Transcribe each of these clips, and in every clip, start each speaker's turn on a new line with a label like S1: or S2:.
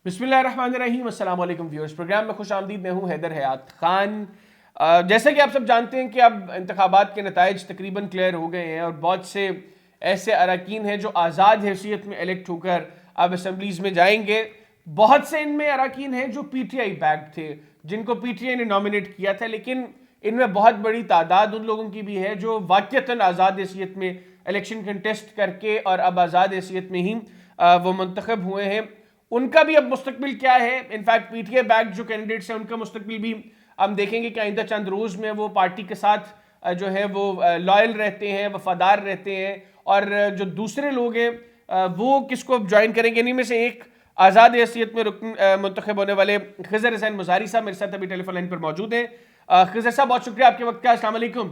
S1: بسم اللہ الرحمن الرحیم، السلام علیکم ویورز، پروگرام میں خوش آمدید. میں ہوں حیدر حیات خان. جیسا کہ آپ سب جانتے ہیں کہ اب انتخابات کے نتائج تقریباً کلیئر ہو گئے ہیں اور بہت سے ایسے اراکین ہیں جو آزاد حیثیت میں الیکٹ ہو کر اب اسمبلیز میں جائیں گے. بہت سے ان میں اراکین ہیں جو پی ٹی آئی بیک تھے، جن کو پی ٹی آئی نے نامنیٹ کیا تھا، لیکن ان میں بہت بڑی تعداد ان لوگوں کی بھی ہے جو واقعتاً آزاد حیثیت میں الیکشن کنٹیسٹ کر کے اور اب آزاد حیثیت میں ہی وہ منتخب ہوئے ہیں. ان کا بھی اب مستقبل کیا ہے؟ In fact P T A back جو کینڈیڈیٹس ہیں ان کا مستقبل بھی ہم دیکھیں گے کہ آئندہ چند روز میں وہ پارٹی کے ساتھ جو ہے وہ لائل رہتے ہیں، وفادار رہتے ہیں، اور جو دوسرے لوگ ہیں وہ کس کو جوائن کریں گے. انہیں میں سے ایک آزاد حیثیت میں رکن منتخب ہونے والے خضر حسین مزاری صاحب میرے ساتھ ابھی ٹیلی فون لائن پر موجود ہیں. خضر صاحب بہت شکریہ آپ کے وقت کا. السلام علیکم.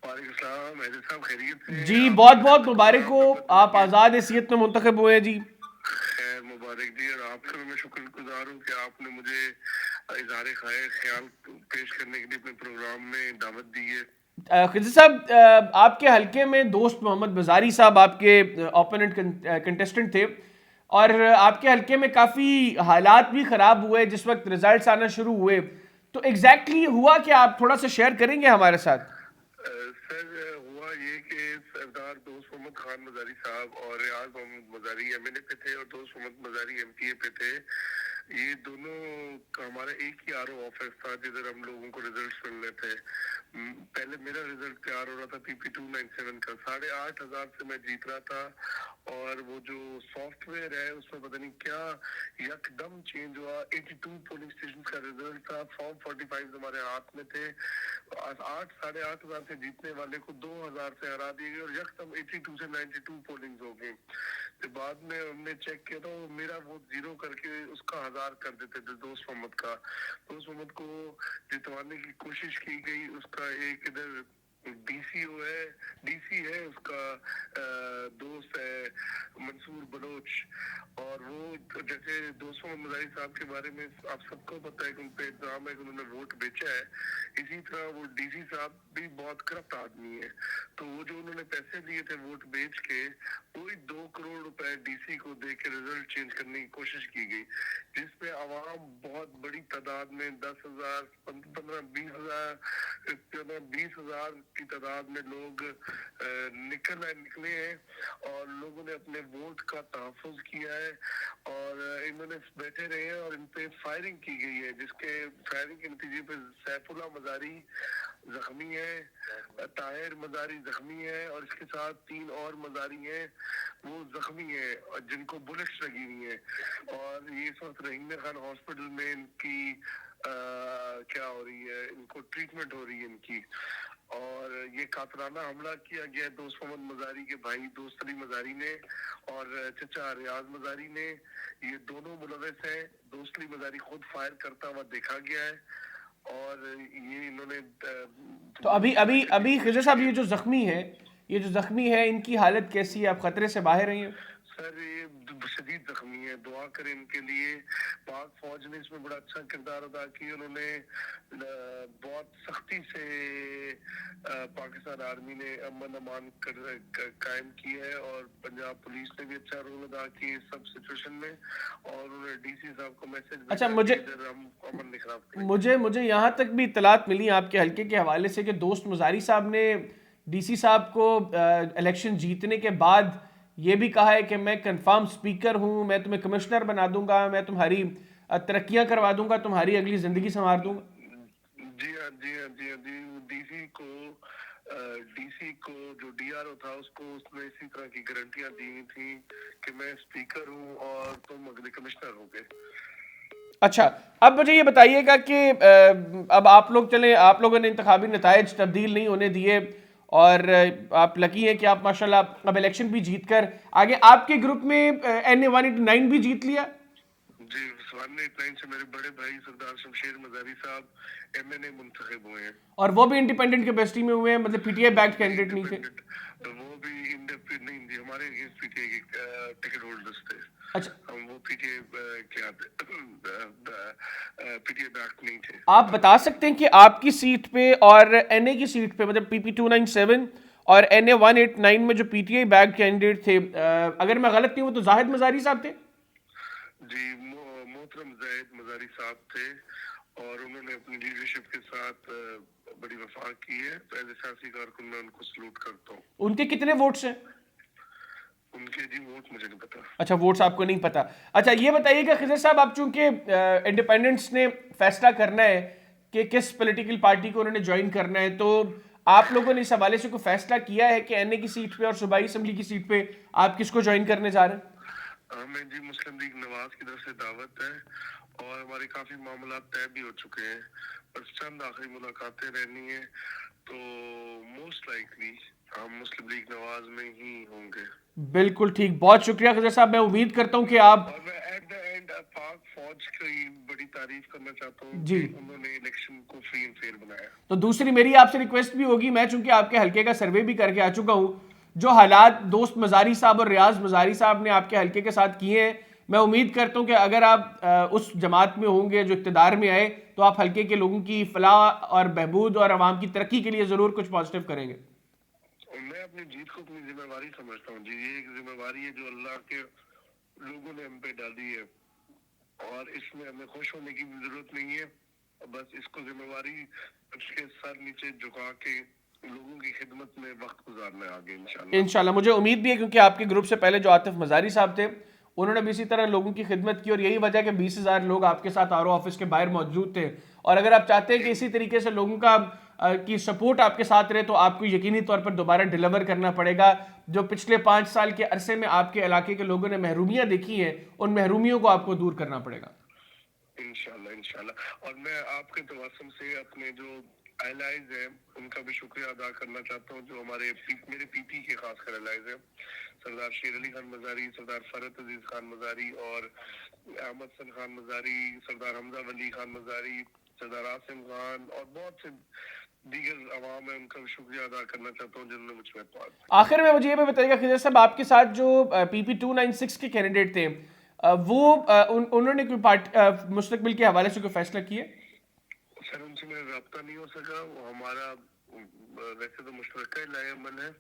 S2: وعلیکم السلام حیدر صاحب، خیریت سے؟
S1: جی بہت بہت مبارک ہو، آپ آزاد حیثیت میں منتخب ہوئے ہیں. جی
S2: خیر مبارک جی، اور آپ کا بھی میں شکر گزار ہوں کہ آپ نے مجھے اظہار خیال پیش کرنے کے لیے اپنے پروگرام میں دعوت دی ہے.
S1: خضر صاحب، آپ کے حلقے میں دوست محمد مزاری صاحب آپ کے اوپوننٹ کنٹیسٹنٹ تھے، اور آپ کے حلقے میں کافی حالات بھی خراب ہوئے جس وقت رزلٹس آنا شروع ہوئے. تو ایگزیکٹلی ہوا کہ آپ تھوڑا سا شیئر کریں گے ہمارے ساتھ؟
S2: سر، ہوا یہ کہ سردار دوست محمد خان مزاری صاحب اور ریاض محمد مزاری ایم این اے پہ تھے اور دوست محمد مزاری ایم پی اے پہ تھے. یہ دونوں کا ہمارا ایک ہی آر او آفس تھا جدھر ہم لوگوں کو ریزلٹس ملنے تھے. پہلے میرا رزلٹ تیار ہو رہا تھا پی پی 297 کا، 8,500 سے میں جیت رہا تھا، اور وہ جو سافٹ ویئر ہے اس میں پتہ نہیں کیا یک دم چینج ہوا. 82 پولنگ اسٹیشن کا رزلٹ تھا، فارم 45 ہمارے ہاتھ میں تھے. 8,500 سے جیتنے والے کو 2,000 سے ہرا دیے گئے اور یکدم 82 سے 92 پولنگ ہو گئی. بعد میں ہم نے چیک کیا تو میرا ووٹ زیرو کر کے اس کا 1,000 کر دیتے تھے. دوست محمد کا، دوست محمد کو جتوانے کی کوشش کی گئی. اس کا ایک ادھر ڈی سی ہے اس کا دوست ہے منصور بلوچ، اور وہ جیسے دوست محمد مزاری صاحب کے بارے میں آپ سب کو پتہ ہے کہ ان پہ الزام ہے کہ انہوں نے ووٹ بیچا ہے. اسی طرح وہ ڈی سی صاحب بھی بہت کرپٹ آدمی ہے. تو وہ جو انہوں نے پیسے دیے تھے ووٹ بیچ کے، وہی 2 کروڑ روپے ڈی سی کو دے کے رزلٹ چینج کرنے کی کوشش کی گئی، جس پہ عوام بہت بڑی تعداد میں 10,000 15 20,000 کی تعداد میں لوگ نکلے ہیں، اور لوگوں نے اپنے ووٹ کا تحفظ کیا ہے، اور انہوں نے بیٹھے رہے ہیں اور ان پہ فائرنگ کی گئی ہے، جس کے فائرنگ کے نتیجے پہ سیف اللہ مزاری زخمی ہے، طاہر مزاری زخمی ہے، اور اس کے ساتھ 3 اور مزاری ہیں وہ زخمی ہیں اور جن کو بلٹس لگی ہوئی ہیں. اور یہ اس وقت رحیم خان ہاسپٹل میں ان کی کیا ہو رہی ہے، ان کو ٹریٹمنٹ ہو رہی ہے ان کی. اور یہ قاتلانہ حملہ کیا گیا دوست محمد مزاری کے بھائی دوست علی مزاری نے اور چچا ریاض مزاری نے. یہ دونوں ملوث ہیں. دوست علی مزاری خود فائر کرتا ہوا دیکھا گیا ہے، اور یہ انہوں نے
S1: تو ابھی خضر صاحب یہ جو زخمی ہے ان کی حالت کیسی ہے؟ آپ خطرے سے باہر ہیں؟
S2: سر یہ شدید زخمی ہے، دعا کریں ان کے لیے. پاک فوج نے اس میں بڑا اچھا کردار ادا کیا. انہوں نے بہت سختی سے پاکستان آرمی نے امن امان قائم کیا ہے، اور پنجاب پولیس نے بھی اچھا رول ادا کیا اس سب سچویشن میں، اور انہوں نے ڈی سی صاحب کو میسج
S1: اچھا،
S2: بھیجا کہ ادھر ہم امن نہیں خراب کریں.
S1: مجھے یہاں تک بھی اطلاعات ملی آپ کے حلقے کے حوالے سے کہ دوست مزاری صاحب نے ڈی سی صاحب کو الیکشن جیتنے کے بعد یہ بھی کہا ہے کہ میں کنفرم اسپیکر ہوں، میں تمہیں کمشنر بنا دوں گا، میں تمہاری ترقیاں کروا دوں گا، تمہاری اگلی زندگی سنوار دوں گا.
S2: جی ہاں جی ہاں جی ہاں جی. ڈی سی کو جو ڈی آر او تھا اس کو اس نے اسی طرح کی گارنٹیاں دی ہوئی تھیں کہ میں اسپیکر ہوں اور تم اگلے کمشنر ہو گے.
S1: اچھا، اب مجھے یہ بتائیے گا کہ اب آپ لوگوں نے انتخابی نتائج تبدیل نہیں ہونے دیے، اور آپ لکی ہیں کہ آپ ماشاءاللہ اب الیکشن بھی جیت کر آگے آپ کے گروپ میں NA-189 بھی جیت لیا.
S2: جی، 189 سے میرے بڑے بھائی سردار شمشیر مزاری صاحب ایم این اے منتخب ہوئے ہیں.
S1: اور وہ بھی انڈیپینڈنٹ کیپیسٹی میں ہوئے ہیں، مطلب P T I backed candidate نہیں تھے؟
S2: وہ بھی انڈیپینڈنٹ نہیں تھے، ہمارے اگینسٹ پی ٹی آئی کے ٹکٹ ہولڈرز تھے.
S1: اچھا،
S2: ہم وہ پی ٹی آئی کیا پی ٹی آئی بیکڈ نہیں تھے.
S1: آپ بتا سکتے ہیں کہ آپ کی سیٹ پہ اور این اے کی سیٹ پہ، مطلب پی پی 297 اور NA-189 میں جو P T I backed candidate تھے، اگر میں غلط نہیں ہوں تو زاہد مزاری صاحب تھے؟
S2: جی، محترم زید مزاری صاحب تھے اور انہوں نے اپنی لیڈرشپ کے ساتھ بڑی وفا کی ہے، تو ایز اے سیاسی کارکن میں ان کو سلوٹ کرتا ہوں۔
S1: ان کے کتنے ووٹس ہیں؟
S2: ان کے جی ووٹ مجھے نہیں پتا۔
S1: اچھا، ووٹس آپ کو نہیں پتا۔ اچھا یہ بتائیے کہ خضر صاحب، آپ چونکہ انڈیپینڈنٹس نے فیصلہ کرنا ہے کہ کس پولیٹیکل پارٹی کو انہوں نے جوائن کرنا ہے، تو آپ لوگوں نے اس حوالے سے کوئی فیصلہ کیا ہے کہ این اے کی سیٹ پہ اور صوبائی اسمبلی کی سیٹ پہ آپ کس کو جوائن کرنے جا رہے ہیں؟
S2: ہمیں جی مسلم لیگ نواز کی طرف سے دعوت ہے اور ہمارے کافی معاملات طے بھی ہو چکے ہیں، بس چند آخری ملاقاتیں رہنی ہیں، تو موسٹ لائکلی ہم مسلم لیگ نواز میں ہی ہوں گے۔
S1: بالکل ٹھیک، بہت شکریہ خضر صاحب، میں امید کرتا ہوں کہ آپ،
S2: اور میں ایٹ دا اینڈ پاک فوج کی بڑی تعریف کرنا چاہتا ہوں
S1: جی،
S2: کہ انہوں نے الیکشن کو فری اینڈ فیئر بنایا۔
S1: تو دوسری میری آپ سے ریکویسٹ بھی ہوگی، میں چونکہ آپ کے حلقے کا سروے بھی کر کے آ چکا ہوں، جو حالات دوست مزاری صاحب اور ریاض مزاری صاحب نے آپ کے حلقے کے ساتھ کیے ہیں، میں امید کرتا ہوں کہ اگر آپ اس جماعت میں ہوں گے جو اقتدار میں آئے، تو آپ حلقے کے لوگوں کی فلاح اور بہبود اور عوام کی ترقی کے لیے ضرور کچھ پازیٹیو کریں گے۔
S2: میں اپنی جیت کو اپنی ذمہ داری سمجھتا ہوں جی، یہ ایک ذمہ داری ہے جو اللہ کے لوگوں نے ہم پہ ڈالی ہے، اور اس میں ہمیں خوش ہونے کی بھی ضرورت نہیں ہے، بس اس کو ذمہ داری اس کے سر نیچے جھکا کے لوگوں کی خدمت میں وقت گزارنا ہے آگے انشاءاللہ۔
S1: انشاءاللہ مجھے امید بھی ہے، کیونکہ آپ کے گروپ سے پہلے جو عاطف مزاری صاحب تھے انہوں نے بھی اسی طرح لوگوں کی خدمت کی، اور یہی وجہ کہ 20,000 لوگ آپ کے ساتھ آر او آفس کے باہر موجود تھے، اور اگر آپ چاہتے ہیں کہ اسی طریقے سے لوگوں کا کی سپورٹ آپ کے ساتھ رہے، تو آپ کو یقینی طور پر دوبارہ ڈیلیور کرنا پڑے گا۔ جو پچھلے 5 سال کے عرصے میں آپ کے علاقے کے لوگوں نے محرومیاں دیکھی ہیں، ان محرومیوں کو آپ کو دور کرنا پڑے گا
S2: انشاءاللہ۔ اور میں آپ کے توسم سے اپنے جو الائز ہیں ان کا بھی شکریہ ادا کرنا چاہتا ہوں، جو ہمارے میرے پی پی کے خاص کر الائز ہیں، سردار شیر علی خان مزاری، سردار فرحت عزیز خان مزاری اور احمد حسن خان مزاری، سردار حمزہ ولی خان مزاری، سردار عاصم خان اور بہت سے دیگر عوام ہیں، ان کا بھی شکریہ ادا کرنا چاہتا ہوں جنہوں نے مجھ میں اعتماد۔
S1: آخر میں مجھے یہ بھی بتائیے گا خضر صاحب، آپ کے ساتھ جو پی پی 296 کے کینڈیڈیٹ تھے، وہ انہوں نے کوئی مستقبل کے حوالے سے کوئی فیصلہ کیے؟
S2: سر ان سے میرا رابطہ نہیں ہو سکا، وہ ہمارا ویسے تو مشترکہ لائے عمل ہے،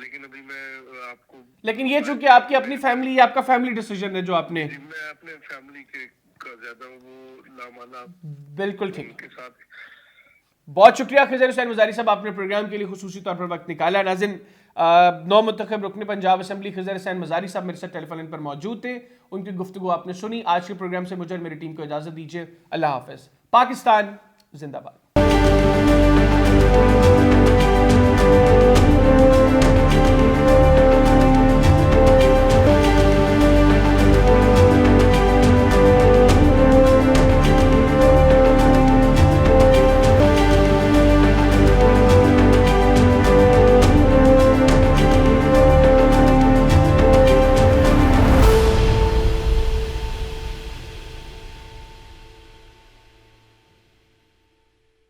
S2: لیکن ابھی میں آپ کو،
S1: لیکن یہ چونکہ آپ کی اپنی فیملی، آپ کا فیملی ڈیسیجن ہے جو آپ نے،
S2: میں اپنے فیملی کے کا زیادہ وہ لامانا
S1: بالکل
S2: ان
S1: ٹھیک۔
S2: کے ساتھ۔
S1: بہت شکریہ خضر حسین مزاری صاحب، آپ نے پروگرام کے لیے خصوصی طور پر وقت نکالا۔ ناظرین، نو منتخب رکن پنجاب اسمبلی خضر حسین مزاری صاحب میرے ساتھ ٹیلی فون پر موجود تھے، ان کی گفتگو آپ نے سنی۔ آج کے پروگرام سے مجھے اور میری ٹیم کو اجازت دیجیے، اللہ حافظ۔ پاکستان زندہ باد۔